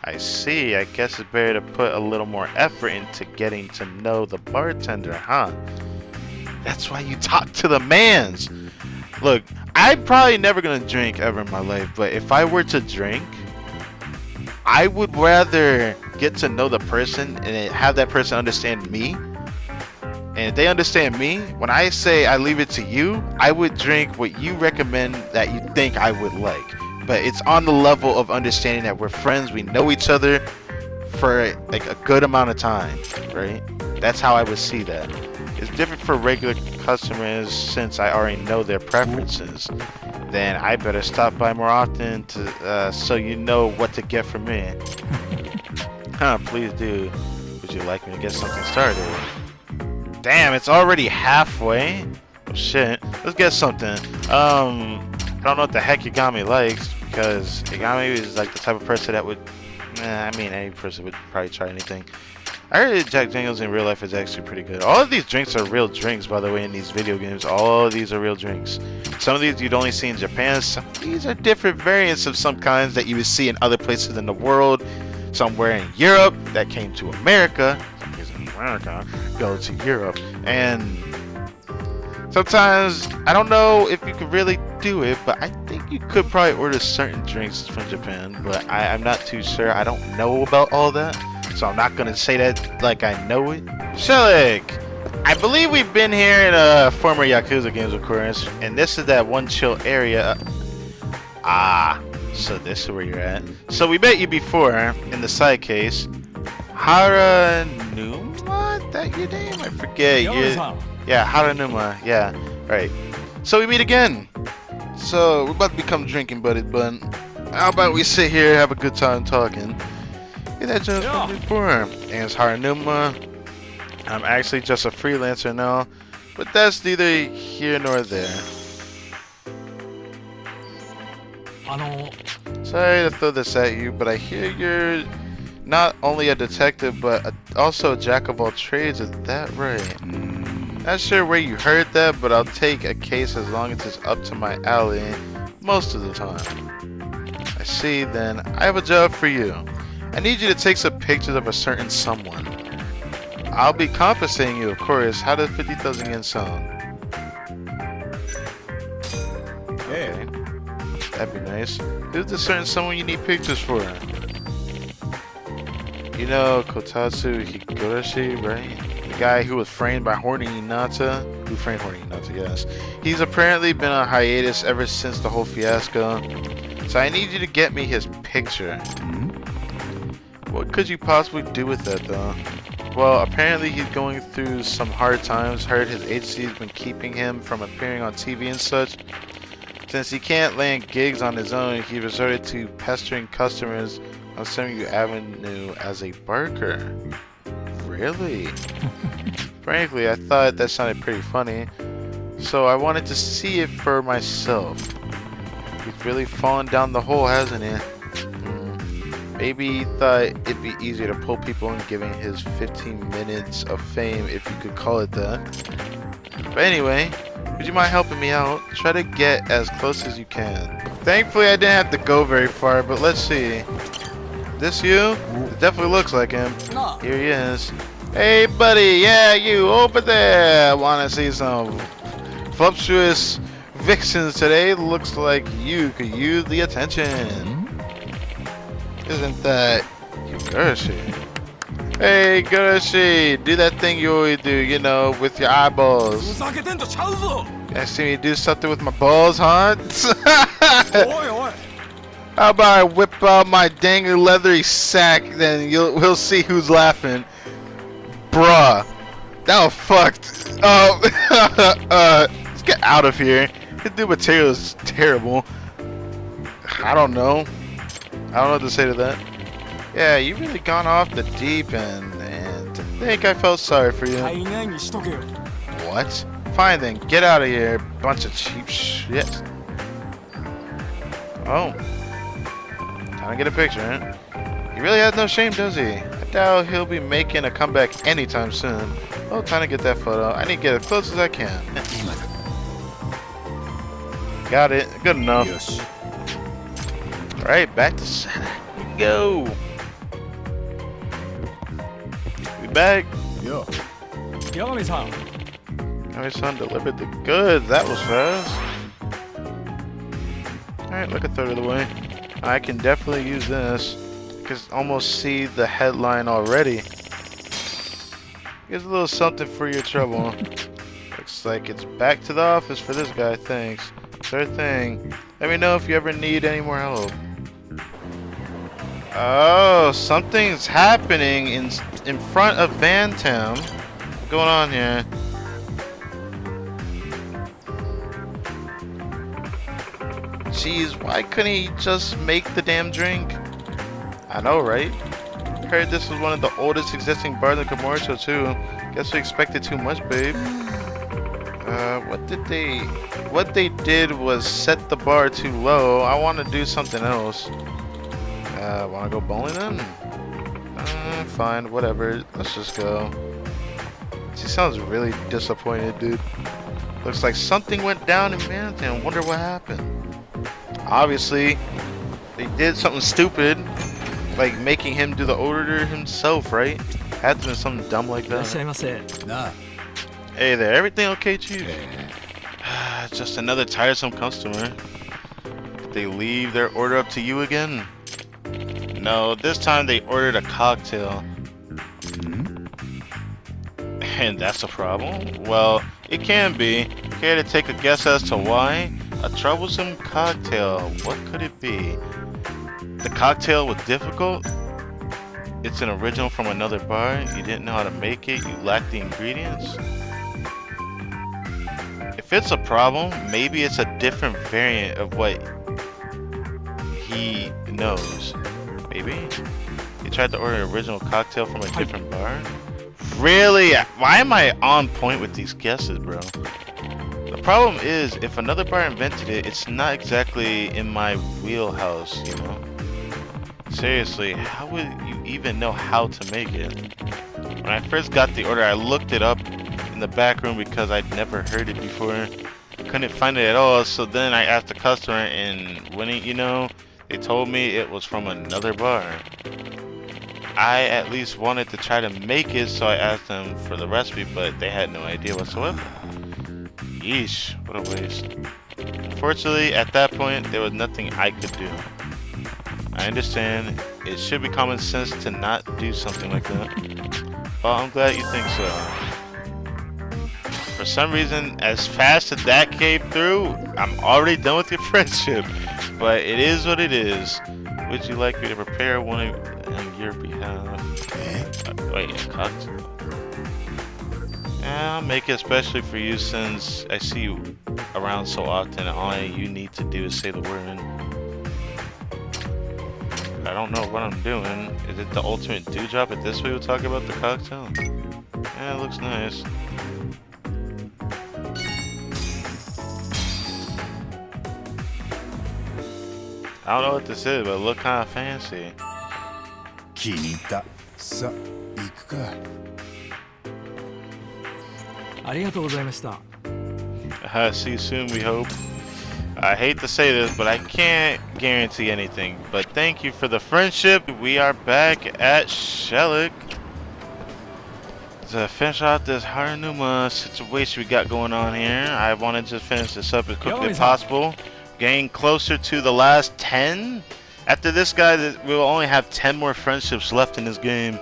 I see. I guess it's better to put a little more effort into getting to know the bartender, huh? That's why you talk to the mans. Look, I'm probably never gonna drink ever in my life, but if I were to drink, I would rather get to know the person and have that person understand me. And if they understand me, when I say I leave it to you, I would drink what you recommend that you think I would like. But it's on the level of understanding that we're friends, we know each other for like a good amount of time, right? That's how I would see that. It's different for regular customers since I already know their preferences. Then I better stop by more often to so you know what to get from me. Please do. Would you like me to get something started? Damn, it's already halfway. Oh shit. Let's get something. I don't know what the heck Yagami likes, because Yagami is like the type of person that would I mean any person would probably try anything. I heard Jack Daniels in real life is actually pretty good. All of these drinks are real drinks, by the way, in these video games. All of these are real drinks. Some of these you'd only see in Japan. Some of these are different variants of some kinds that you would see in other places in the world. Somewhere in Europe that came to America. Some places in America go to Europe. And sometimes, I don't know if you could really do it, but I think you could probably order certain drinks from Japan. But I'm not too sure. I don't know about all that. So I'm not going to say that like I know it. Shellick! I believe we've been here in former Yakuza games, of course. And this is that one chill area. So this is where you're at. So we met you before in the side case. Haranuma? Haranuma? That your name? I forget. Yagami-san. Yeah, Haranuma. Yeah, right. So we meet again. So we're about to become drinking buddies, but how about we sit here, have a good time talking? Get that jump from before. And it's Haranuma. I'm actually just a freelancer now, but that's neither here nor there. Sorry to throw this at you, but I hear you're not only a detective, but also a jack of all trades. Is that right? Not sure where you heard that, but I'll take a case as long as it's up to my alley most of the time. I see, then. I have a job for you. I need you to take some pictures of a certain someone. I'll be compensating you, of course. How does 50,000 yen sound? Okay. That'd be nice. Who's the certain someone you need pictures for? You know Kotatsu Higurashi, right? The guy who was framed by Horny Hinata? Who framed Horny Hinata, yes. He's apparently been on hiatus ever since the whole fiasco. So I need you to get me his picture. What could you possibly do with that, though? Well, apparently he's going through some hard times. Heard his agency's been keeping him from appearing on TV and such. Since he can't land gigs on his own, he resorted to pestering customers on Seminole Avenue as a barker. Really? Frankly, I thought that sounded pretty funny, so I wanted to see it for myself. He's really fallen down the hole, hasn't he? Maybe he thought it'd be easier to pull people in giving his 15 minutes of fame, if you could call it that. But anyway, would you mind helping me out? Try to get as close as you can. Thankfully, I didn't have to go very far, but let's see. This you? It definitely looks like him. Here he is. Hey, buddy. Yeah, you over there. Want to see some voluptuous vixens today? Looks like you could use the attention. Isn't that Higurashi? Hey, Higurashi, do that thing you always do, you know, with your eyeballs. You see me do something with my balls, huh? How about I whip out my dangly leathery sack, then we'll see who's laughing. Bruh, that was fucked. Oh, let's get out of here. This new material is terrible. I don't know what to say to that. Yeah, you've really gone off the deep end, and to think I felt sorry for you. What? Fine then, get out of here, bunch of cheap shit. Oh. Time to get a picture, huh? He really has no shame, does he? I doubt he'll be making a comeback anytime soon. Oh, time to get that photo. I need to get as close as I can. Got it. Good enough. Yes. Alright, back to center. Here we go. We back. Yeah. Yagami-san. My son delivered the goods. That was fast. Alright, look a third of the way. I can definitely use this. You can almost see the headline already. Here's a little something for your trouble. Looks like it's back to the office for this guy, thanks. Sure thing. Let me know if you ever need any more help. Oh, something's happening in front of Bantam. What's going on here? Jeez, why couldn't he just make the damn drink? I know, right? Heard this was one of the oldest existing bars in Kamurocho too. Guess we expected too much, babe. What they did was set the bar too low. I want to do something else. Want to go bowling then? Fine, whatever. Let's just go. She sounds really disappointed, dude. Looks like something went down in Manhattan. Wonder what happened. Obviously, they did something stupid, like making him do the order himself, right? Had to be something dumb like that. Nah. Hey there, everything okay, Chief? Just another tiresome customer. Did they leave their order up to you again? No, this time they ordered a cocktail. And that's a problem? Well, it can be. Care to take a guess as to why? A troublesome cocktail. What could it be? The cocktail was difficult? it's an original from another bar. You didn't know how to make it. You lack the ingredients. If it's a problem, maybe it's a different variant of what he knows. Maybe he tried to order an original cocktail from a different bar. Really? Why am I on point with these guesses, bro? The problem is, if another bar invented it, it's not exactly in my wheelhouse, you know? Seriously, how would you even know how to make it? When I first got the order, I looked it up in the back room because I'd never heard it before. Couldn't find it at all, so then I asked the customer, and wouldn't you know, they told me it was from another bar. I at least wanted to try to make it, so I asked them for the recipe, but they had no idea whatsoever. Yeesh, what a waste. Unfortunately, at that point, there was nothing I could do. I understand, it should be common sense to not do something like that. Well, I'm glad you think so. For some reason, as fast as that came through, I'm already done with your friendship. But it is what it is. Would you like me to prepare one on your behalf? Wait, a cocktail? Yeah, I'll make it especially for you since I see you around so often and all you need to do is say the word. I don't know what I'm doing. Is it the ultimate dewdrop at this way we'll talk about the cocktail? Yeah, it looks nice. I don't know what this is, but it looks kind of fancy. 気に入った。さ、行くか。ありがとうございました。See you soon, we hope. I hate to say this, but I can't guarantee anything. But thank you for the friendship. We are back at Shellick to finish off this Haranuma situation we got going on here. I want to just finish this up as quickly as possible. Getting closer to the last 10. After this guy, we'll only have 10 more friendships left in this game.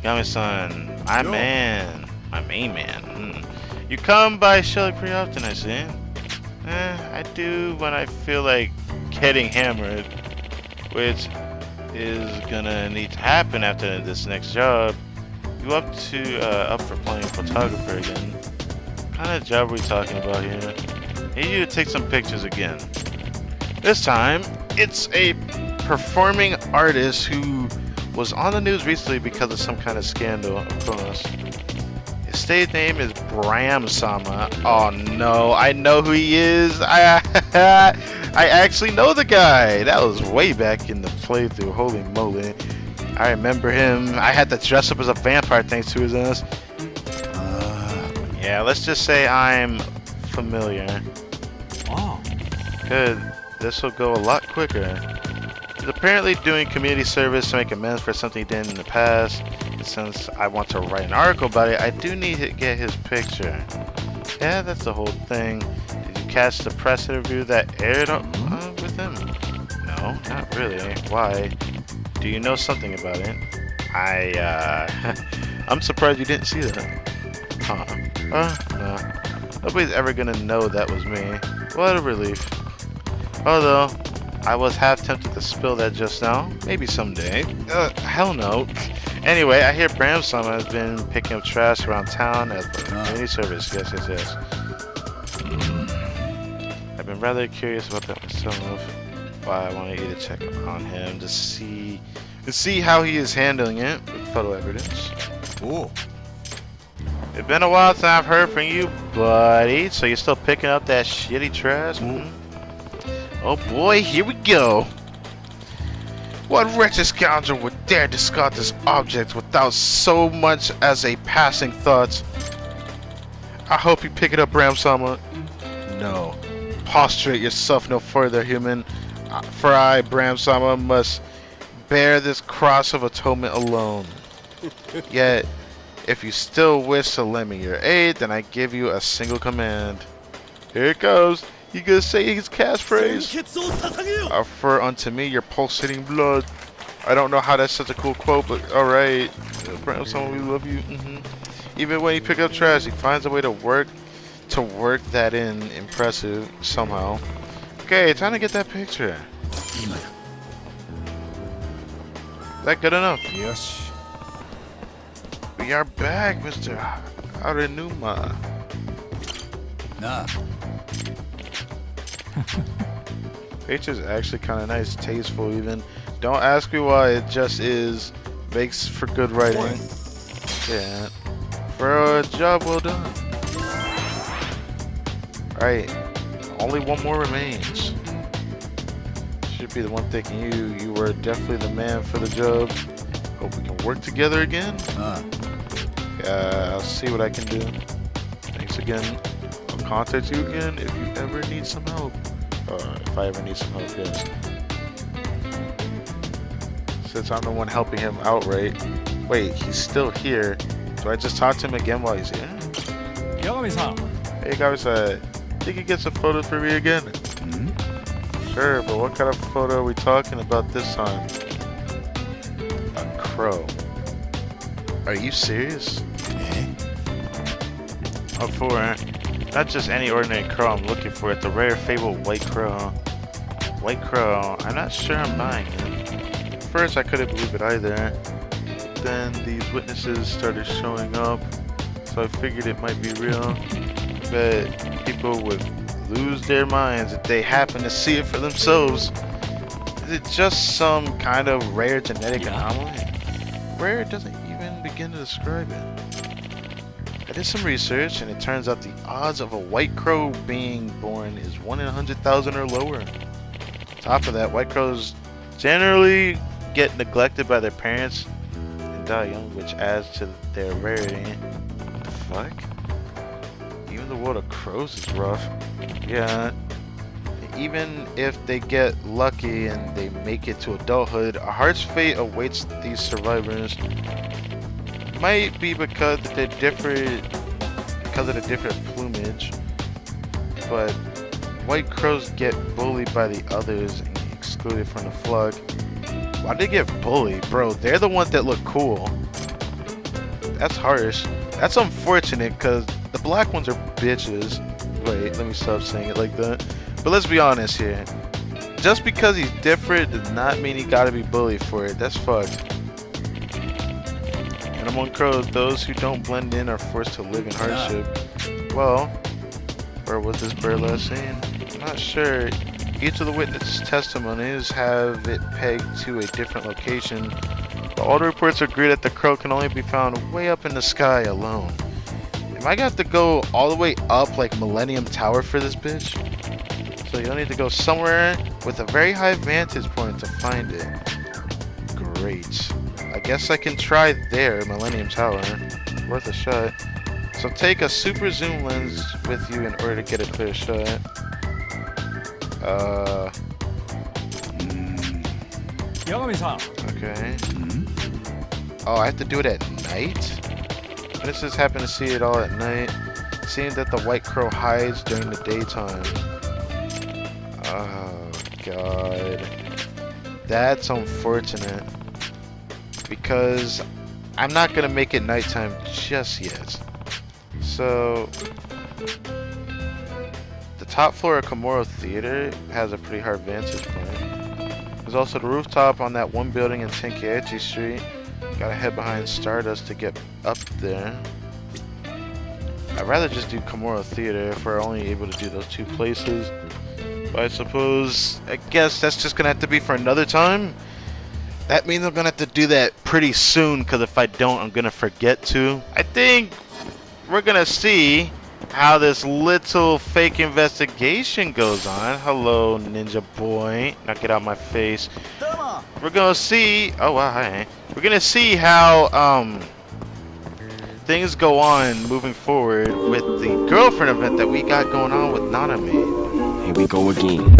Yagami-san, my man. My main man. You come by Shellick pretty often, I see. I do when I feel like getting hammered, which is gonna need to happen after this next job. You up for playing photographer again? What kind of job are we talking about here? I need you to take some pictures again. This time, it's a performing artist who was on the news recently because of some kind of scandal, of course. His stage name is Bram-sama. Oh no, I know who he is. I actually know the guy. That was way back in the playthrough. Holy moly. I remember him. I had to dress up as a vampire thanks to his ass. Yeah, let's just say I'm familiar. Oh. Good. This will go a lot quicker. He's apparently doing community service to make amends for something he did in the past. Since I want to write an article about it, I do need to get his picture. Yeah, that's the whole thing. Did you catch the press interview that aired with him? No, not really. Why? Do you know something about it? I'm surprised you didn't see that. No. Nobody's ever gonna know that was me. What a relief. Although, I was half tempted to spill that just now. Maybe someday. Hell no. Anyway, I hear Bram-sama has been picking up trash around town as part of community service. Yes. I've been rather curious about that myself. Why I wanted you to check on him to see how he is handling it with photo evidence. Oh. It's been a while since I've heard from you, buddy. So you're still picking up that shitty trash? Oh boy, here we go. What wretched scoundrel would dare discard this object without so much as a passing thought? I hope you pick it up, Bram-sama. No. Prostrate yourself no further, human. For I, Bram-sama, must bear this cross of atonement alone. Yet, if you still wish to lend me your aid, then I give you a single command. Here it goes. You gonna say his catchphrase? Offer unto me your pulsating blood. I don't know how that's such a cool quote, but alright. Bram-sama, we love you. Even when he picks up trash, he finds a way to work that in. Impressive, somehow. Okay, time to get that picture. Is that good enough? よし We are back, Mr. Arenuma. なあ Picture is actually kind of nice, tasteful even. Don't ask me why, it just is. Makes for good writing. Yeah. For a job well done. Alright. Only one more remains. Should be the one thinking you were definitely the man for the job. Hope we can work together again. ああ Yeah, I'll see what I can do. Thanks again. I'll contact you again if you ever need some help. If I ever need some help, yes. Since I'm the one helping him outright. Wait, he's still here. Do I just talk to him again while he's here? Yagami-san. Hey, guys, think you get some photos for me again? うん Sure, but what kind of photo are we talking about this time? A crow. Are you serious? え Oh, for not just any ordinary crow I'm looking for, it's the rare fabled white crow. White crow, I'm not sure I'm buying it. At first I couldn't believe it either. Then these witnesses started showing up, so I figured it might be real. But people would lose their minds if they happen to see it for themselves. Is it just some kind of rare genetic anomaly? Rare doesn't even begin to describe it. I did some research, and it turns out the odds of a white crow being born is 1 in 100,000 or lower. Top of that, white crows generally get neglected by their parents and die young, which adds to their rarity. What the fuck? Even the world of crows is rough. Yeah. Even if they get lucky and they make it to adulthood, a harsh fate awaits these survivors. Might be because of the different plumage, but white crows get bullied by the others and excluded from the flock. Why do they get bullied, bro? They're the ones that look cool. That's harsh. That's unfortunate because the black ones are bitches. Wait, let me stop saying it like that. But let's be honest here. Just because he's different does not mean he gotta be bullied for it. That's fucked. And among crows, those who don't blend in are forced to live in hardship. Well, where was this bird last seen? I'm not sure. Each of the witness testimonies have it pegged to a different location, but all the reports agree that the crow can only be found way up in the sky alone. Am I gonna have to go all the way up like Millennium Tower for this bitch? So you'll need to go somewhere with a very high vantage point to find it. Great. I guess I can try there, Millennium Tower. Worth a shot. So take a super zoom lens with you in order to get a clear shot. Yagami-san. Okay. うん Oh, I have to do it at night? Witnesses happen to see it all at night. Seeing that the white crow hides during the daytime. Oh, God. That's unfortunate. Because I'm not going to make it nighttime just yet. So, the top floor of Kamurocho Theater has a pretty hard vantage point. There's also the rooftop on that one building in Takayuki Street. Gotta head behind Stardust to get up there. I'd rather just do Kamurocho Theater if we're only able to do those two places. But I guess that's just gonna have to be for another time. That means I'm gonna have to do that pretty soon, because if I don't, I'm gonna forget to. I think we're gonna see how this little fake investigation goes on. Hello, ninja boy. Now get out my face. We're gonna see. Oh wow, hi. We're gonna see how things go on moving forward with the girlfriend event that we got going on with Nanami. Here we go again.